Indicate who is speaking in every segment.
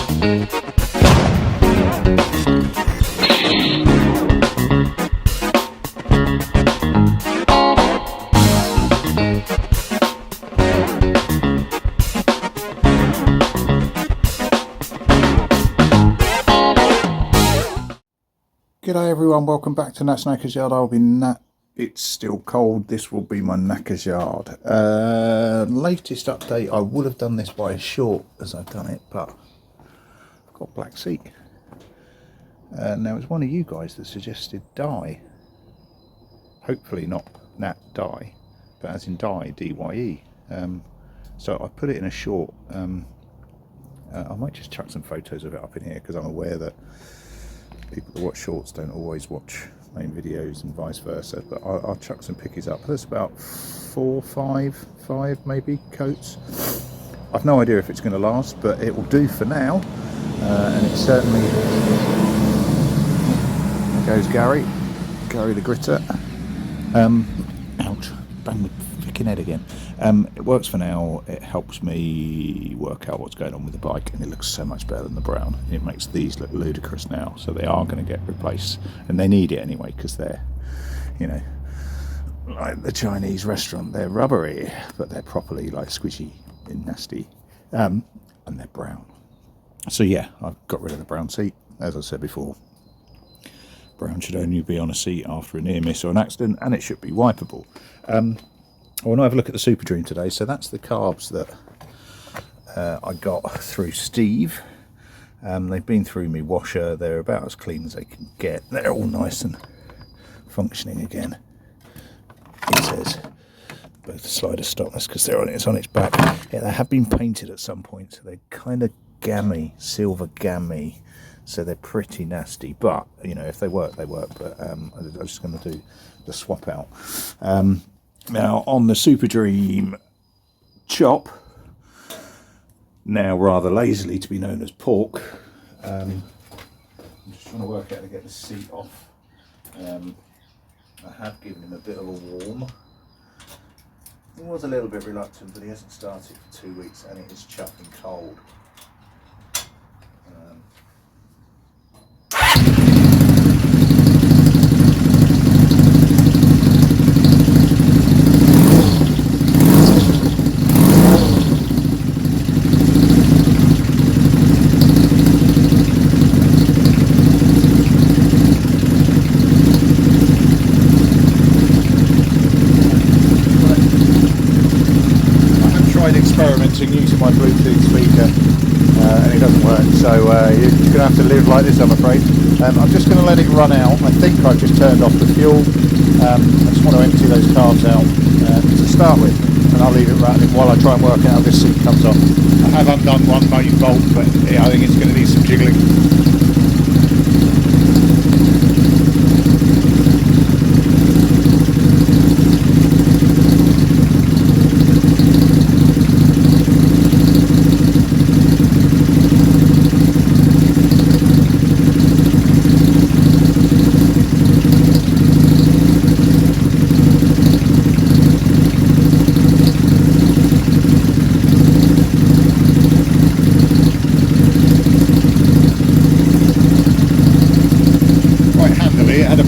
Speaker 1: G'day everyone, welcome back to Nat's Knackers Yard. It's still cold, this will be my Knackers Yard. Latest update, I would have done this by a short as I've done it, but I've got a black seat. Now it was one of you guys that suggested dye. Hopefully not Nat dye, but as in dye, D-Y-E. So I put it in a short. I might just chuck some photos of it up in here because I'm aware that people that watch shorts don't always watch main videos and vice versa, but I'll chuck some pickies up. There's about 4, 5 maybe coats. I've no idea if it's going to last, but it will do for now. And it certainly, there goes Gary the gritter. Ouch, bang the freaking head again. It works for now. It helps me work out what's going on with the bike, and it looks so much better than the brown. It makes these look ludicrous now, so they are going to get replaced, and they need it anyway because they're, you know, like the Chinese restaurant. They're rubbery, but they're properly like squishy and nasty, and they're brown. So yeah, I've got rid of the brown seat. As I said before, brown should only be on a seat after a near miss or an accident, and it should be wipeable. I want to have a look at the Super Dream today. So that's the carbs that I got through Steve. They've been through my washer. They're about as clean as they can get. They're all nice and functioning again. It says both the slider stoppers because it's on its back. Yeah, they have been painted at some point, so they're kind of gammy, silver gammy. So they're pretty nasty, but you know, if they work, they work. But I'm just going to do the swap out. Now on the Super Dream Chop, now rather lazily to be known as Pork, I'm just trying to work out how to get the seat off. I have given him a bit of a warm. He was a little bit reluctant, but he hasn't started for 2 weeks and it is chuffing cold. Experimenting using my Bluetooth speaker and it doesn't work, so you're going to have to live like this, I'm afraid. I'm just going to let it run out. I think I've just turned off the fuel. I just want to empty those carbs out to start with, and I'll leave it rattling while I try and work out how this seat comes off. I have undone one main bolt, but yeah, I think it's going to need some jiggling.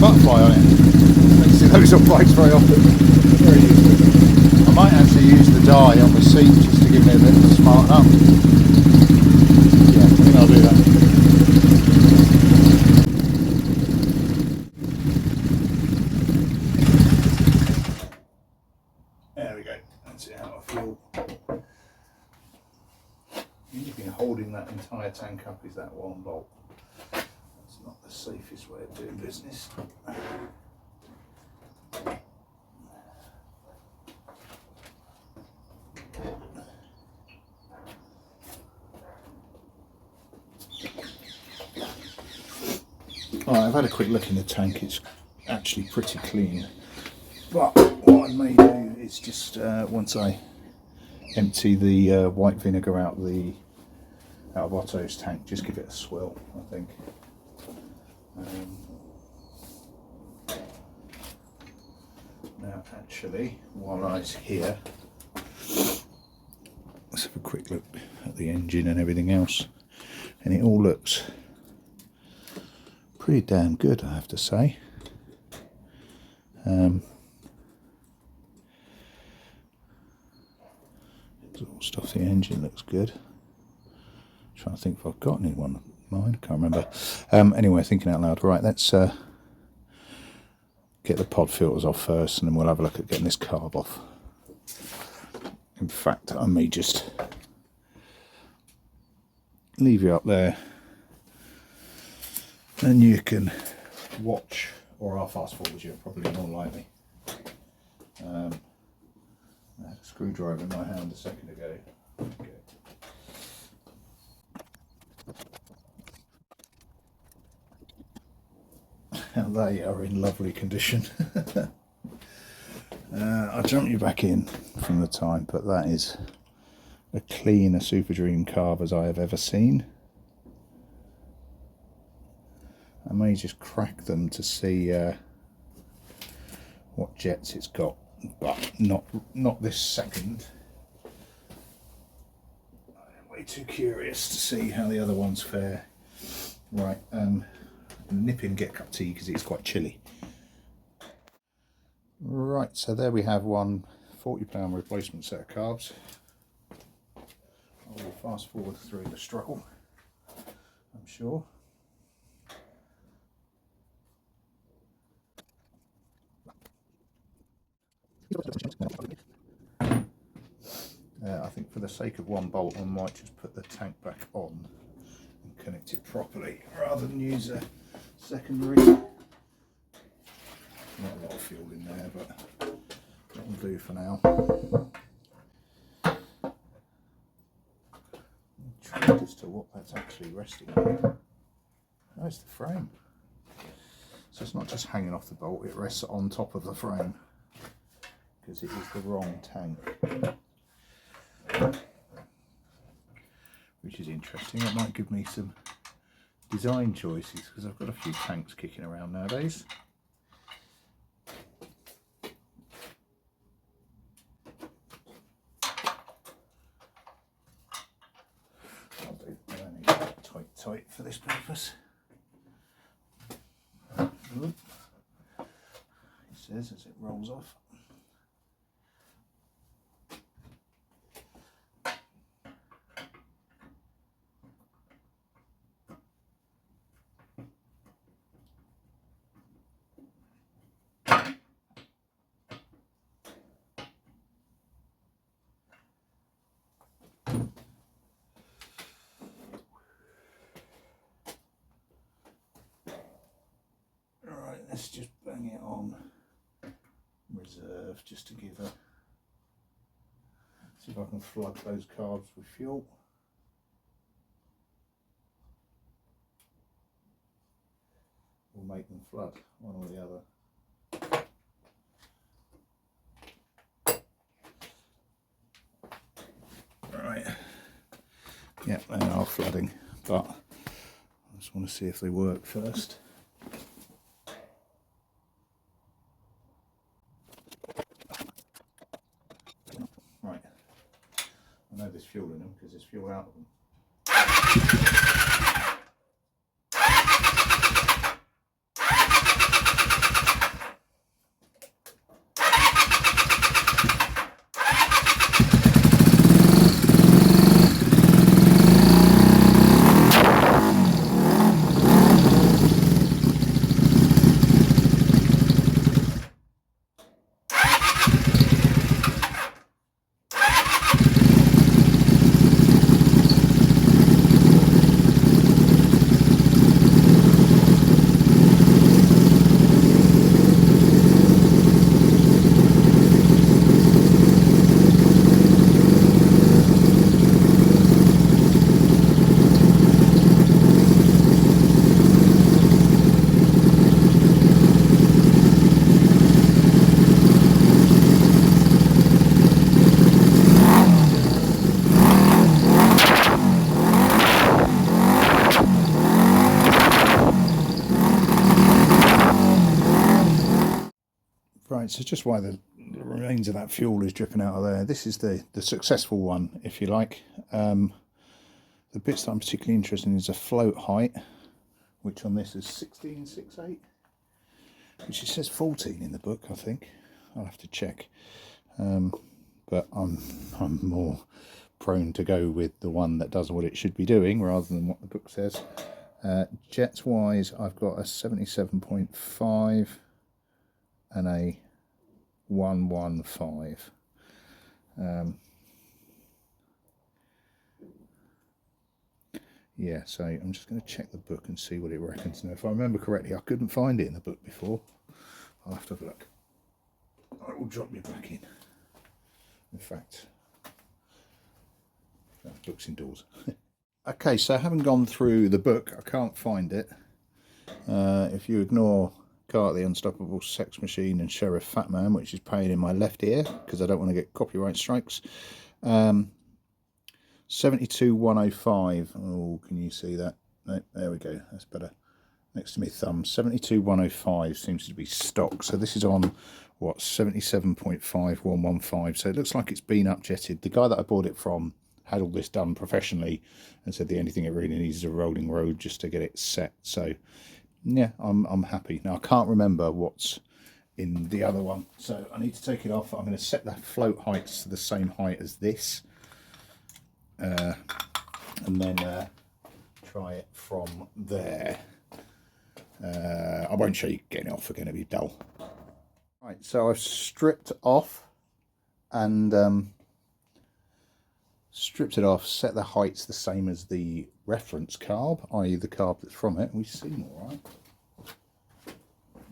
Speaker 1: Butterfly on it. I don't see those on bikes very often. Very useful. I might actually use the dye on the seat just to give me a bit of a smarten up. Yeah, I think I'll do that. There we go. That's it out of fuel. You've been holding that entire tank up is that one bolt. Not the safest way of doing business. Alright, I've had a quick look in the tank. It's actually pretty clean. But what I may do is just once I empty the white vinegar out of Otto's tank, just give it a swill, I think. Now actually, while I was here, let's have a quick look at the engine and everything else. and it all looks pretty damn good, I have to say. Exhaust off the engine looks good. Trying to think if I've got anyone of mine, I can't remember. Anyway, thinking out loud. Right, let's get the pod filters off first, and then we'll have a look at getting this carb off. In fact, I may just leave you up there, and you can watch, or I'll fast forward you, probably more likely. I had a screwdriver in my hand a second ago. Okay. They are in lovely condition. I'll jump you back in from the time, but that is a cleaner Super Dream carb as I have ever seen. I may just crack them to see what jets it's got, but not this second. I'm way too curious to see how the other ones fare. Right, nip in, get a cup of tea because it's quite chilly. Right, so there we have one 40-pound replacement set of carbs. I will fast forward through the struggle, I'm sure. I think for the sake of one bolt, I might just put the tank back on and connect it properly rather than use a secondary. Not a lot of fuel in there, but that will do for now. I'm intrigued as to what that's actually resting on. Oh, it's the frame. So it's not just hanging off the bolt, it rests on top of the frame because it is the wrong tank. Which is interesting. It might give me some design choices because I've got a few tanks kicking around nowadays. I'll do tight for this purpose. It says as it rolls off. Let's just bang it on reserve just to give a, see if I can flood those carbs with fuel. Or make them flood, one or the other. Right, yeah, they are flooding, but I just want to see if they work first. Right, I know there's fuel in them because there's fuel out of them. Right, so just while the remains of that fuel is dripping out of there, this is the successful one, if you like. The bits that I'm particularly interested in is a float height, which on this is 16.68, which it says 14 in the book, I think. I'll have to check. But I'm more prone to go with the one that does what it should be doing rather than what the book says. Jets wise, I've got a 77.5 and a 115. Yeah, so I'm just going to check the book and see what it reckons. Now, if I remember correctly, I couldn't find it in the book before. I'll have to have a look. I will drop you back in. In fact, that book's indoors. Okay, so having gone through the book, I can't find it. If you ignore Cart the Unstoppable Sex Machine and Sheriff Fatman, which is playing in my left ear because I don't want to get copyright strikes. 72105. Oh, can you see that? No, there we go. That's better. Next to my thumb. 72105 seems to be stock. So this is on what, 77.5115. So it looks like it's been upjetted. The guy that I bought it from had all this done professionally and said the only thing it really needs is a rolling road just to get it set. So yeah, I'm happy. Now I can't remember what's in the other one, so I need to take it off. I'm going to set the float heights to the same height as this, and then try it from there. I won't show you getting it off, we're going to be dull. Right, so I've stripped off and stripped it off, set the heights the same as the reference carb, i.e. the carb that's from it, and we seem all right.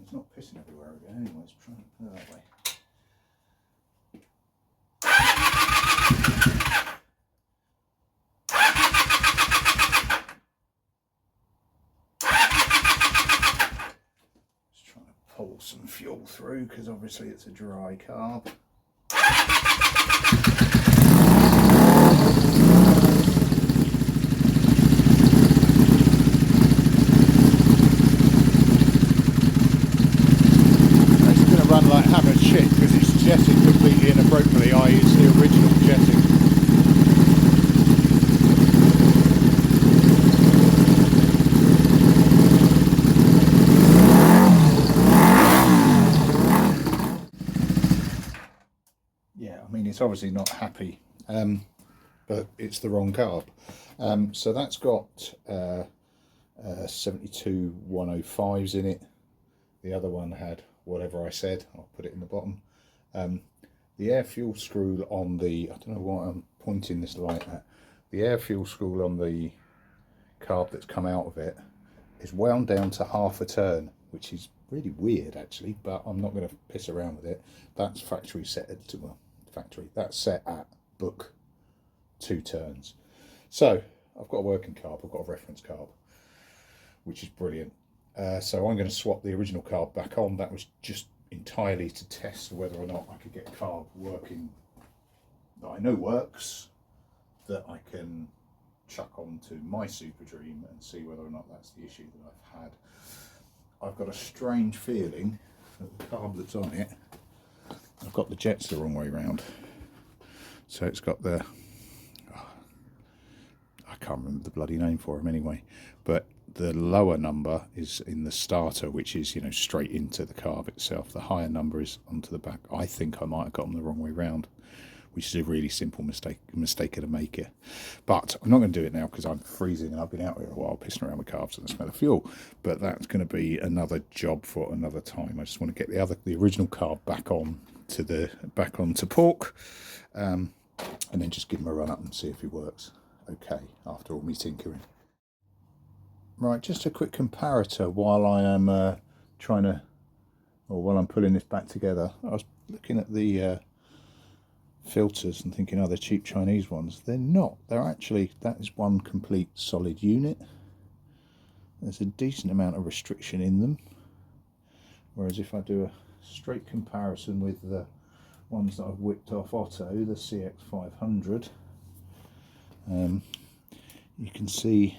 Speaker 1: It's not pissing everywhere again anyway, let's try and put it that way. Just trying to pull some fuel through because obviously it's a dry carb. Like hammered shit because it's jetting completely inappropriately, i.e. it's the original jetting. Yeah, I mean it's obviously not happy, but it's the wrong carb. So that's got 72105s in it. The other one had whatever I said, I'll put it in the bottom. The air fuel screw on the, I don't know why I'm pointing this light at, the air fuel screw on the carb that's come out of it is wound down to half a turn, which is really weird actually, but I'm not going to piss around with it. That's factory set at, well, factory, that's set at book 2 turns. So I've got a working carb, I've got a reference carb, which is brilliant. So I'm going to swap the original carb back on. That was just entirely to test whether or not I could get a carb working that I know works, that I can chuck onto my Super Dream and see whether or not that's the issue that I've had. I've got a strange feeling that the carb that's on it, I've got the jets the wrong way round. So it's got the, I can't remember the bloody name for them anyway, but the lower number is in the starter, which is, you know, straight into the carb itself. The higher number is onto the back. I think I might have got them the wrong way round, which is a really simple mistake to make here. But I'm not going to do it now because I'm freezing and I've been out here a while pissing around with carbs and the smell of fuel. But that's going to be another job for another time. I just want to get the original carb back onto pork, and then just give him a run up and see if he works okay after all me tinkering. Right, just a quick comparator while I am while I'm pulling this back together. I was looking at the filters and thinking, oh, they're cheap Chinese ones. They're not. They're actually, that is one complete solid unit. There's a decent amount of restriction in them. Whereas if I do a straight comparison with the ones that I've whipped off Otto, the CX500, you can see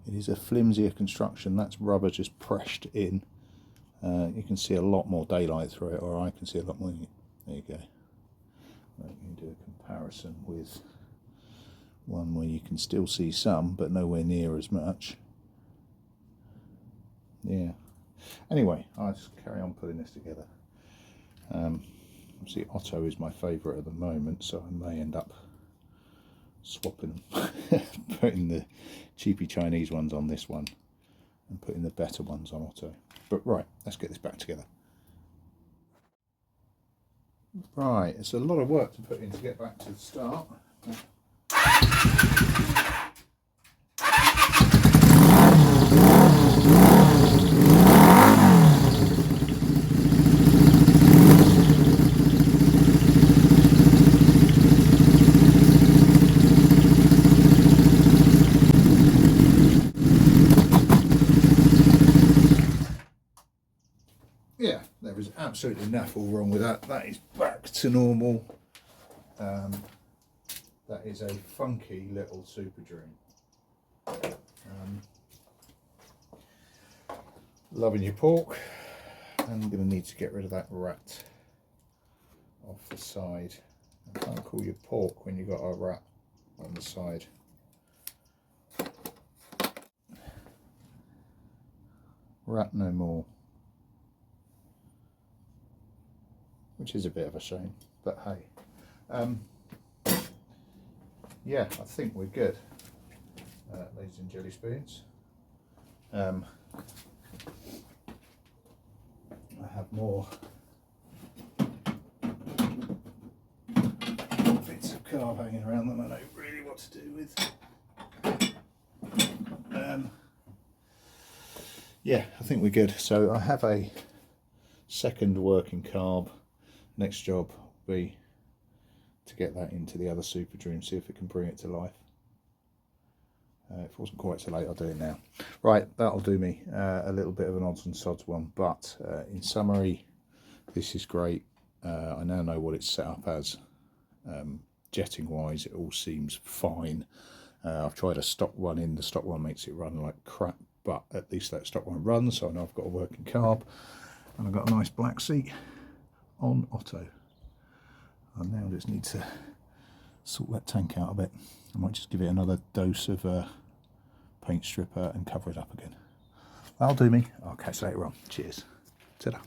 Speaker 1: it is a flimsier construction. That's rubber just pressed in. You can see a lot more daylight through it, or I can see a lot more. There you go. Right, you can do a comparison with one where you can still see some, but nowhere near as much. Yeah. Anyway, I'll just carry on putting this together. Obviously Otto is my favourite at the moment, so I may end up swapping them, putting the cheapy Chinese ones on this one and putting the better ones on Otto. But right, let's get this back together. Right, it's a lot of work to put in to get back to the start. Yeah, there is absolutely nothing wrong with that. That is back to normal. That is a funky little super dream. Loving your pork. I'm going to need to get rid of that rat off the side. I can't call you pork when you've got a rat on the side. Rat no more. Which is a bit of a shame, but hey. Yeah, I think we're good, ladies and jelly spoons. I have more bits of carb hanging around that I know really what to do with. Yeah, I think we're good. So I have a second working carb. Next job will be to get that into the other super dream, see if it can bring it to life. If it wasn't quite so late, I'll do it now. Right, that'll do me. A little bit of an odds and sods one, but in summary, this is great. I now know what it's set up as. Jetting wise, it all seems fine. I've tried a stock one in. The stock one makes it run like crap, but at least that stock one runs, so I know I've got a working carb, and I've got a nice black seat on Otto. I now just need to sort that tank out a bit. I might just give it another dose of paint stripper and cover it up again. That'll do me. I'll catch you later on. Cheers. Ta-da.